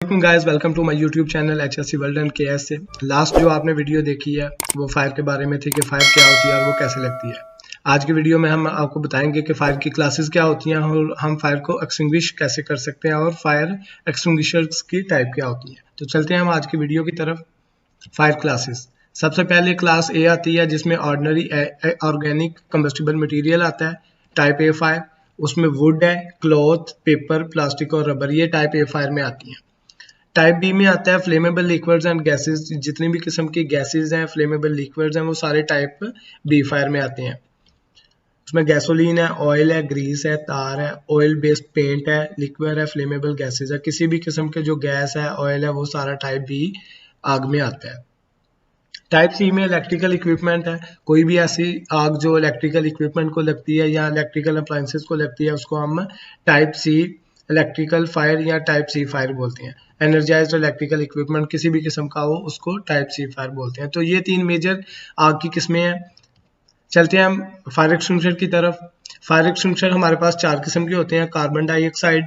वालेकुम guys, welcome to my YouTube channel HSC world and KS से। Last जो आपने वीडियो देखी है वो फायर के बारे में थी कि फायर क्या होती है और वो कैसे लगती है। आज की वीडियो में हम आपको बताएंगे कि फायर की क्लासेस क्या होती हैं और हम फायर को एक्सटिंग्विश कैसे कर सकते हैं और फायर एक्सटिंग्विशर्स की टाइप क्या होती है। तो चलते हैं हम आज की वीडियो की तरफ। फायर क्लासेस, सबसे पहले क्लास ए आती है जिसमें ऑर्डिनरी ऑर्गेनिक कंबस्टिबल मटेरियल आता है। टाइप ए फायर, उसमें वुड है, क्लॉथ, पेपर, प्लास्टिक और रबर, ये टाइप ए फायर में आती हैं। टाइप बी में आता है फ्लेमेबल लिक्विड्स एंड गैसेस, जितनी भी किस्म की गैसेस हैं, फ्लेमेबल लिक्विड्स हैं, वो सारे टाइप बी फायर में आते हैं। उसमें गैसोलीन है, ऑयल है, ग्रीस है, तार है, ऑयल बेस्ड पेंट है, लिक्विड है, फ्लेमेबल गैसेस है। किसी भी किस्म के जो गैस है, ऑयल है, वो सारा टाइप बी आग में आता है। टाइप सी में इलेक्ट्रिकल इक्विपमेंट है, कोई भी ऐसी आग जो इलेक्ट्रिकल इक्विपमेंट को लगती है या इलेक्ट्रिकल अप्लायंसेस को लगती है उसको हम टाइप सी इलेक्ट्रिकल फायर या टाइप सी फायर बोलते हैं। एनर्जाइज्ड इलेक्ट्रिकल इक्विपमेंट किसी भी किस्म का हो उसको टाइप सी फायर बोलते हैं। तो ये तीन मेजर आग की किस्में हैं। चलते हैं हम फायर एक्सटिंग्विशर की तरफ। फायर एक्सटिंग्विशर हमारे पास चार किस्म के होते हैं: carbon dioxide,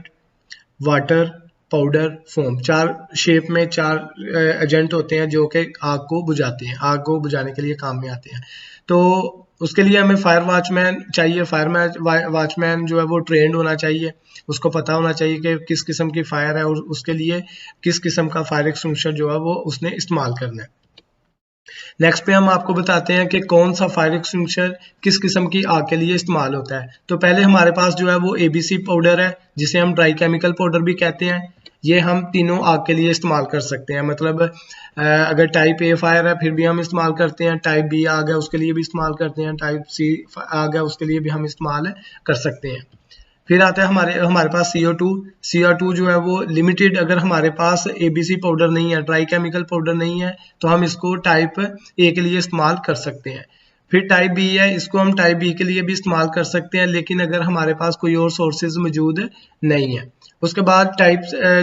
water, powder, foam. चार शेप में चार एजेंट होते हैं जो कि आग को बुझाते हैं, आग को बुझाने के लिए काम में आते हैं। तो उसके लिए हमें फायर वॉचमैन चाहिए। फायर वॉचमैन जो है वो ट्रेंड होना चाहिए, उसको पता होना चाहिए कि किस किस्म की फायर है और उसके लिए किस किस्म का फायर एक्सटिंग्विशर जो है वो उसने इस्तेमाल करना है। नेक्स्ट पे हम आपको बताते हैं कि कौन सा फायर एक्सटिंग्विशर किस किस्म की आग के लिए इस्तेमाल होता है। तो पहले हमारे पास जो है वो ABC पाउडर है, जिसे हम ड्राई केमिकल पाउडर भी कहते हैं। ये हम तीनों आग के लिए इस्तेमाल कर सकते हैं। मतलब अगर टाइप ए फायर है फिर भी हम इस्तेमाल करते हैं, टाइप बी आग है उसके लिए भी इस्तेमाल करते हैं, टाइप सी आग है उसके लिए भी हम इस्तेमाल कर सकते हैं। फिर आता है हमारे पास CO2 जो है वो लिमिटेड, अगर हमारे पास ABC पाउडर नहीं है, ड्राई केमिकल पाउडर नहीं है, तो हम इसको टाइप ए के लिए इस्तेमाल कर सकते हैं। फिर टाइप बी है, इसको हम टाइप बी के लिए भी इस्तेमाल कर सकते हैं, लेकिन अगर हमारे पास कोई और सोर्सेज मौजूद नहीं है। उसके बाद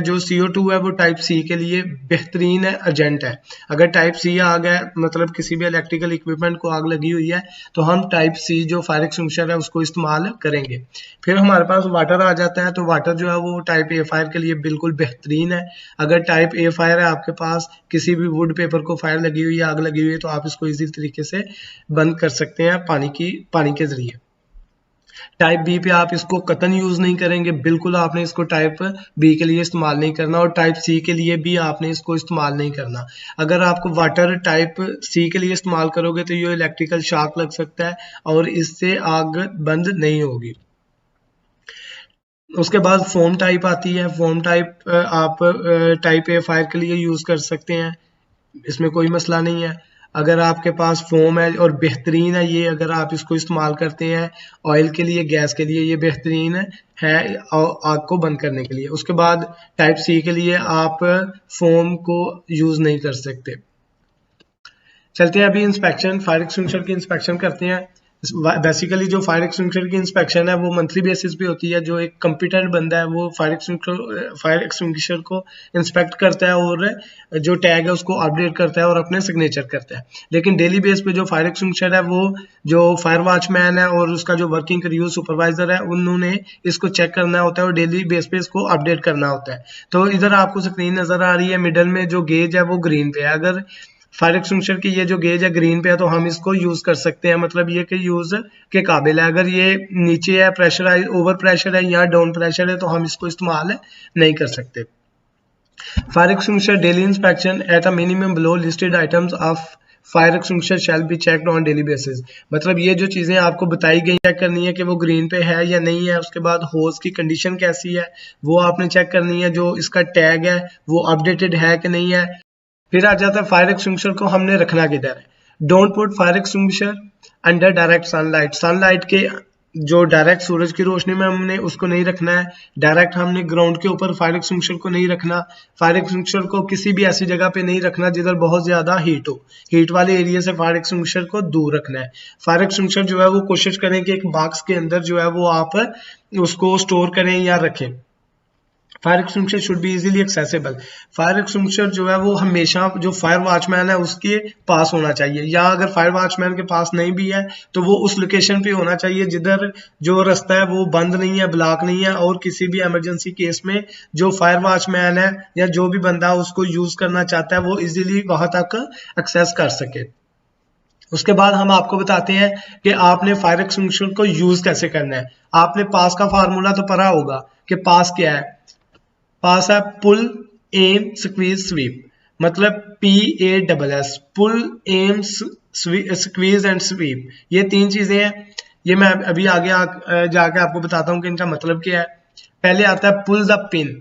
जो CO2 है वो टाइप सी के लिए बेहतरीन एजेंट है। अगर टाइप सी आग है, मतलब किसी भी इलेक्ट्रिकल इक्विपमेंट को आग लगी हुई है, तो हम टाइप सी जो फायर एक्सटिंग्विशर है उसको इस्तेमाल करेंगे। फिर हमारे पास वाटर आ जाता है, तो वाटर जो है वो टाइप ए फायर के लिए बिल्कुल बेहतरीन है। अगर टाइप ए फायर है आपके पास, किसी भी वुड पेपर को फायर लगी हुई है, आग लगी हुई है, तो आप इसको इजी तरीके से बंद कर सकते हैं पानी के जरिए। टाइप बी पे आप इसको कतन यूज नहीं करेंगे, बिल्कुल आपने इसको टाइप बी के लिए इस्तेमाल नहीं करना, और टाइप सी के लिए भी आपने इसको इस्तेमाल नहीं करना। अगर आपको वाटर टाइप सी के लिए इस्तेमाल करोगे तो ये इलेक्ट्रिकल शॉक लग सकता है और इससे आग बंद नहीं होगी। उसके बाद फोम टाइप आती है। फोम टाइप आप टाइप ए फायर के लिए यूज कर सकते हैं, इसमें कोई मसला नहीं है। अगर आपके पास फोम है और बेहतरीन है ये, अगर आप इसको इस्तेमाल करते हैं ऑयल के लिए, गैस के लिए, ये बेहतरीन है आग को बंद करने के लिए। उसके बाद टाइप सी के लिए आप फोम को यूज नहीं कर सकते। चलते हैं अभी इंस्पेक्शन, फायर एक्सटिंग्विशर की इंस्पेक्शन करते हैं। बेसिकली जो फायर एक्सटिंग्विशर की इंस्पेक्शन है वो मंथली बेसिस पे होती है। जो एक कॉम्पिटेंट बंदा है वो फायर एक्सटिंग्विशर को इंस्पेक्ट करता है और जो टैग है उसको अपडेट करता है और अपने सिग्नेचर करता है। लेकिन डेली बेस पे जो फायर एक्सटिंग्विशर है वो जो फायर वॉचमैन है और उसका जो वर्किंग क्रू सुपरवाइजर है उन्होंने इसको चेक करना होता है और डेली बेस पे इसको अपडेट करना होता है। तो इधर आपको स्क्रीन नजर आ रही है, मिडल में जो गेज है वो ग्रीन पे है। अगर फायर एक्सटिंग्विशर की ये जो गेज है ग्रीन पे है तो हम इसको यूज कर सकते हैं, मतलब ये कि यूज के काबिल है। अगर ये नीचे है, प्रेशर ओवर प्रेशर है या डाउन प्रेशर है, तो हम इसको इस्तेमाल नहीं कर सकते। Fire extinguisher daily inspection at a minimum below listed items of fire extinguisher shall be checked on daily basis. मतलब ये जो चीजें आपको बताई गई चेक करनी है कि वो ग्रीन पे है या नहीं है। उसके बाद होज की कंडीशन कैसी है वो आपने चेक करनी है, जो इसका टैग है वो अपडेटेड है कि नहीं है। फिर आ जाता है फायर एक्सटिंग्विशर को हमने रखना किधर है। Don't put fire extinguisher under direct sunlight. Sunlight के जो डायरेक्ट सूरज की रोशनी में हमने उसको नहीं रखना है। डायरेक्ट हमने ग्राउंड के ऊपर फायर एक्सटिंग्विशर को नहीं रखना। फायर एक्सटिंग्विशर को किसी भी ऐसी जगह पे नहीं रखना जिधर बहुत ज्यादा हीट हो। हीट वाले एरिया से फायर एक्सटिंग्विशर को दूर रखना है। फायर एक्सटिंग्विशर जो है वो कोशिश करें कि एक बॉक्स के अंदर जो है वो आप उसको स्टोर करें या रखें। Fire extinguisher should be easily accessible. Fire extinguisher जो है वो हमेशा जो फायर वॉचमैन है उसके पास होना चाहिए, या अगर फायर वॉचमैन के पास नहीं भी है तो वो उस लोकेशन पे होना चाहिए जिधर जो रास्ता है वो बंद नहीं है, ब्लॉक नहीं है, और किसी भी इमरजेंसी केस में जो फायर वॉचमैन है या जो भी बंदा उसको यूज करना चाहता है वो इजीली वहां तक एक्सेस कर सके। उसके बाद हम आपको बताते हैं कि आपने फायर एक्सटिंग्विशर को यूज कैसे करना है। आपने पास का फार्मूला तो पढ़ा होगा कि पास क्या है। पास है पुल, एम, स्क्वीज, स्वीप। मतलब PASS, pull, aim, squeeze and sweep. ये 3 चीजें हैं। ये मैं अभी आगे जाके आपको बताता हूँ कि इनका मतलब क्या है। पहले आता है pull the pin.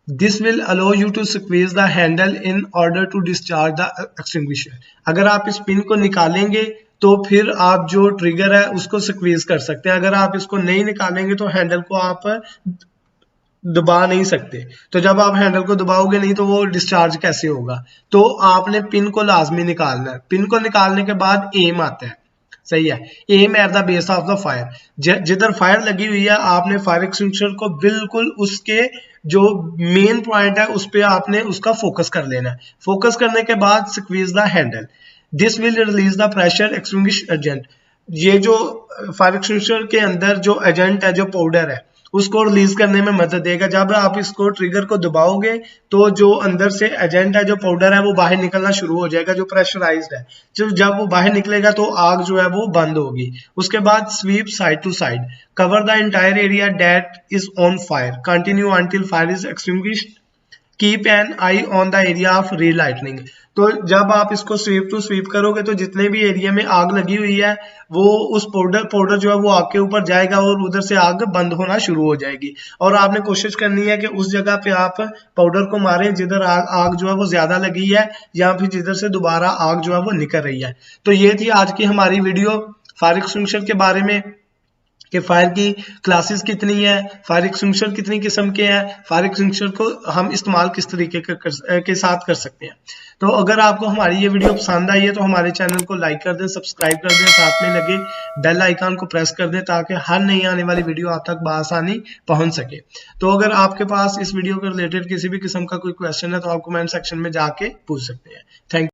This will allow you to squeeze the handle in order to discharge the extinguisher. अगर आप इस पिन को निकालेंगे तो फिर आप जो ट्रिगर है उसको स्क्वीज कर सकते हैं। अगर आप इसको नहीं निकालेंगे तो हैंडल को आप दबा नहीं सकते। तो जब आप हैंडल को दबाओगे नहीं तो वो डिस्चार्ज कैसे होगा। तो आपने पिन को लाजमी निकालना है। पिन को निकालने के बाद एम आता है, सही है। Aim at the base of the fire. जिधर फायर लगी हुई है आपने फायर एक्सटिंग्विशर को बिल्कुल उसके जो मेन पॉइंट है उस पर आपने उसका फोकस कर लेना है। फोकस करने के बाद squeeze the handle. This will release the pressure extinguish agent. ये जो फायर एक्सटिंग्विशर के अंदर जो एजेंट है, जो पाउडर है, उसको रिलीज करने में मदद देगा। जब आप इसको ट्रिगर को दबाओगे तो जो अंदर से एजेंट है, जो पाउडर है, वो बाहर निकलना शुरू हो जाएगा, जो प्रेशराइज्ड है। जब वो बाहर निकलेगा तो आग जो है वो बंद होगी। उसके बाद sweep side to side, cover the entire area that is on fire, continue until fire is extinguished, keep an eye on the area of relighting. तो जब आप इसको स्वीप टू स्वीप करोगे तो जितने भी एरिया में आग लगी हुई है वो उस पाउडर जो है वो आग के ऊपर जाएगा और उधर से आग बंद होना शुरू हो जाएगी। और आपने कोशिश करनी है कि उस जगह पे आप पाउडर को मारें जिधर आग जो है वो ज्यादा लगी है, या फिर जिधर से दोबारा आग जो है वो निकल रही है। तो ये थी आज की हमारी वीडियो फायर एक्सटिंग्विशर के बारे में कि फायर की क्लासेस कितनी है, फायर एक्सटिंग्विशर कितनी किस्म के हैं, फायर एक्सटिंग्विशर को हम इस्तेमाल किस तरीके के साथ कर सकते हैं। तो अगर आपको हमारी ये वीडियो पसंद आई है तो हमारे चैनल को लाइक कर दें, सब्सक्राइब कर दें, साथ में लगे बेल आइकन को प्रेस कर दें ताकि हर नई आने वाली वीडियो आप तक बआसानी पहुंच सके। तो अगर आपके पास इस वीडियो के रिलेटेड किसी भी किस्म का कोई क्वेश्चन है तो आप कमेंट सेक्शन में जाके पूछ सकते हैं। Thank you.